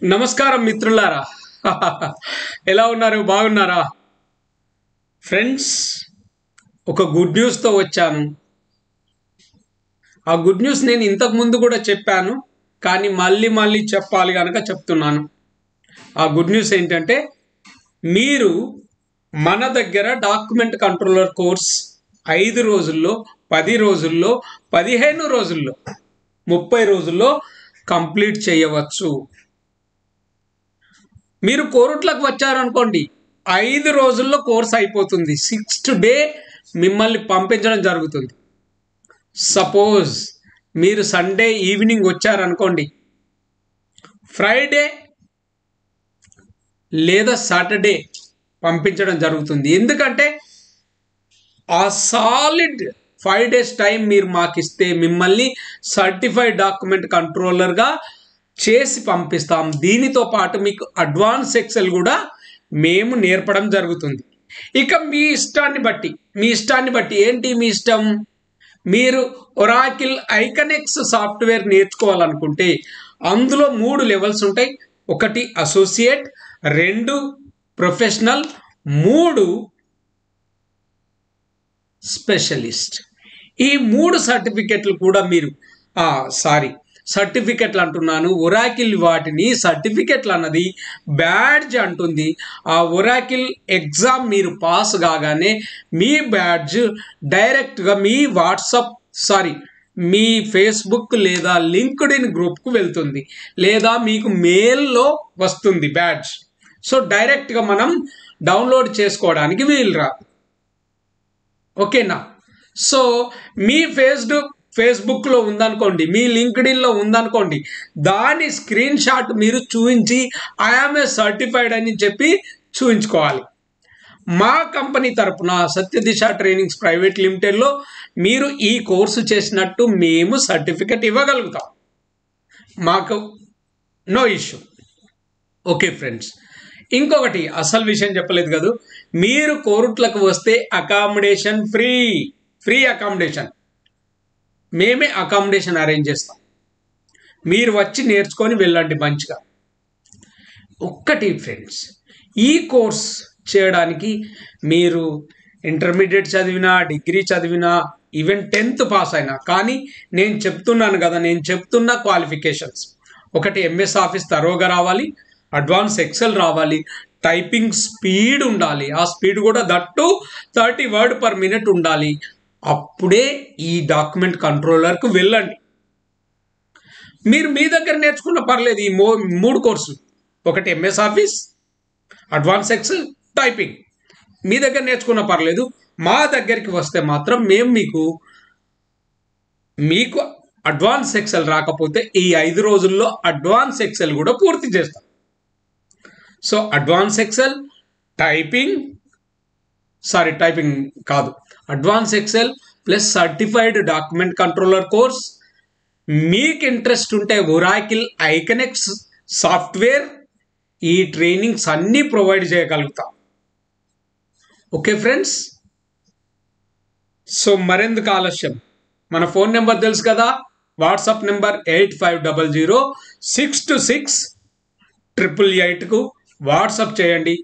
నమస్కారం మిత్రులారా. ఎలా ఉన్నారు? బాగున్నారా? ఫ్రెండ్స్, ఒక గుడ్ న్యూస్తో వచ్చాను. ఆ గుడ్ న్యూస్ నేను ఇంతకు ముందు కూడా చెప్పాను, కానీ మళ్ళీ చెప్పాలి కనుక చెప్తున్నాను. ఆ గుడ్ న్యూస్ ఏంటంటే, మీరు మన దగ్గర డాక్యుమెంట్ కంట్రోలర్ కోర్స్ 5 రోజుల్లో, 10 రోజుల్లో, 15 రోజుల్లో, 30 రోజుల్లో కంప్లీట్ చేయవచ్చు. మీరు కోరుట్లకు వచ్చారనుకోండి, 5 రోజుల్లో కోర్స్ అయిపోతుంది. 6th డే మిమ్మల్ని పంపించడం జరుగుతుంది. సపోజ్ మీరు సండే ఈవినింగ్ వచ్చారనుకోండి, ఫ్రైడే లేదా సాటర్డే పంపించడం జరుగుతుంది. ఎందుకంటే ఆ సాలిడ్ 5 days టైం మీరు మాకు ఇస్తే మిమ్మల్ని సర్టిఫైడ్ డాక్యుమెంట్ కంట్రోలర్గా చేసి పంపిస్తాం. దీనితో పాటు మీకు అడ్వాన్స్ ఎక్సెల్ కూడా మేము నేర్పడం జరుగుతుంది. ఇక మీ ఇష్టాన్ని బట్టి ఏంటి మీ ఇష్టం? మీరు ఒరాకిల్ ఐకనెక్స్ సాఫ్ట్వేర్ నేర్చుకోవాలనుకుంటే అందులో 3 లెవెల్స్ ఉంటాయి. 1 అసోసియేట్, 2 ప్రొఫెషనల్, 3 స్పెషలిస్ట్. ఈ 3 సర్టిఫికెట్లు కూడా మీరు సర్టిఫికెట్లు అంటున్నాను, ఒరాకిల్ వాటిని సర్టిఫికెట్లు అన్నది బ్యాడ్జ్ అంటుంది. ఆ ఒరాకిల్ ఎగ్జామ్ మీరు పాస్ కాగానే మీ బ్యాడ్జ్ డైరెక్ట్గా మీ ఫేస్బుక్ లేదా లింక్డ్ఇన్ గ్రూప్కు వెళ్తుంది, లేదా మీకు మెయిల్లో వస్తుంది బ్యాడ్జ్. సో డైరెక్ట్గా మనం డౌన్లోడ్ చేసుకోవడానికి వీలు రాదు. ఓకేనా? సో మీ ఫేస్బుక్లో ఉందనుకోండి, మీ లింక్డ్ఇన్లో ఉందనుకోండి, దాని స్క్రీన్ షాట్ మీరు చూపించి ఐఆమ్ ఏ సర్టిఫైడ్ అని చెప్పి చూపించుకోవాలి. మా కంపెనీ తరపున సత్యదిశ ట్రైనింగ్స్ ప్రైవేట్ లిమిటెడ్లో మీరు ఈ కోర్సు చేసినట్టు మేము సర్టిఫికెట్ ఇవ్వగలుగుతాం. మాకు నో ఇష్యూ. ఓకే ఫ్రెండ్స్, ఇంకొకటి అసలు విషయం చెప్పలేదు కదా, మీరు కోరుట్లకు వస్తే అకామిడేషన్ ఫ్రీ అకామిడేషన్. మేమే అకామిడేషన్ అరేంజ్ చేస్తాం. మీరు వచ్చి నేర్చుకొని వెళ్ళండి మంచిగా. ఒక్కటి ఫ్రెండ్స్, ఈ కోర్స్ చేయడానికి మీరు ఇంటర్మీడియట్ చదివినా, డిగ్రీ చదివినా, ఈవెన్ 10th పాస్ అయినా, కానీ నేను చెప్తున్నాను కదా, నేను చెప్తున్న క్వాలిఫికేషన్స్: 1 MS ఆఫీస్ తరోగా రావాలి, అడ్వాన్స్ ఎక్సెల్ రావాలి, టైపింగ్ స్పీడ్ ఉండాలి, ఆ స్పీడ్ కూడా దట్టు 30 words per minute ఉండాలి. అప్పుడే ఈ డాక్యుమెంట్ కంట్రోలర్కు వెళ్ళండి. మీరు మీ దగ్గర నేర్చుకున్న పర్లేదు ఈ 3 కోర్సులు: 1 MS office, advance Excel, typing. మీ దగ్గర నేర్చుకున్న పర్లేదు. మా దగ్గరికి వస్తే మాత్రం మేము మీకు అడ్వాన్స్ ఎక్సెల్ రాకపోతే ఈ 5 రోజుల్లో అడ్వాన్స్ ఎక్సెల్ కూడా పూర్తి చేస్తాం. So advance Excel, advance Excel plus certified document controller course. మీకు ఇంట్రెస్ట్ ఉంటే ఒరాకిల్ ఐకనెక్స్ సాఫ్ట్వేర్, ఈ ట్రైనింగ్స్ అన్నీ ప్రొవైడ్ చేయగలుగుతాం. ఓకే ఫ్రెండ్స్, సో మరెందుకు ఆలస్యం? మన ఫోన్ నెంబర్ తెలుసు కదా, వాట్సాప్ నెంబర్ 8500-626-888కు వాట్సాప్ చేయండి.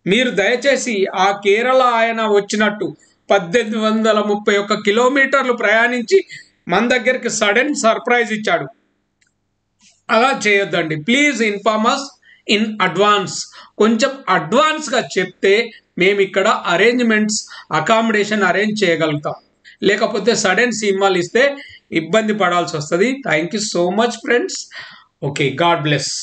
మీరు దయచేసి ఆ కేరళ ఆయన వచ్చినట్టు 1831 కిలోమీటర్లు ప్రయాణించి మన దగ్గరికి సడన్ సర్ప్రైజ్ ఇచ్చాడు. అలా చేయొద్దండి. Please inform us in advance. కొంచెం అడ్వాన్స్గా చెప్తే మేము ఇక్కడ అకామిడేషన్ అరేంజ్ చేయగలుగుతాం. లేకపోతే సడన్ సినిమాలు ఇస్తే ఇబ్బంది పడాల్సి వస్తుంది. Thank you so much friends. Okay, God bless.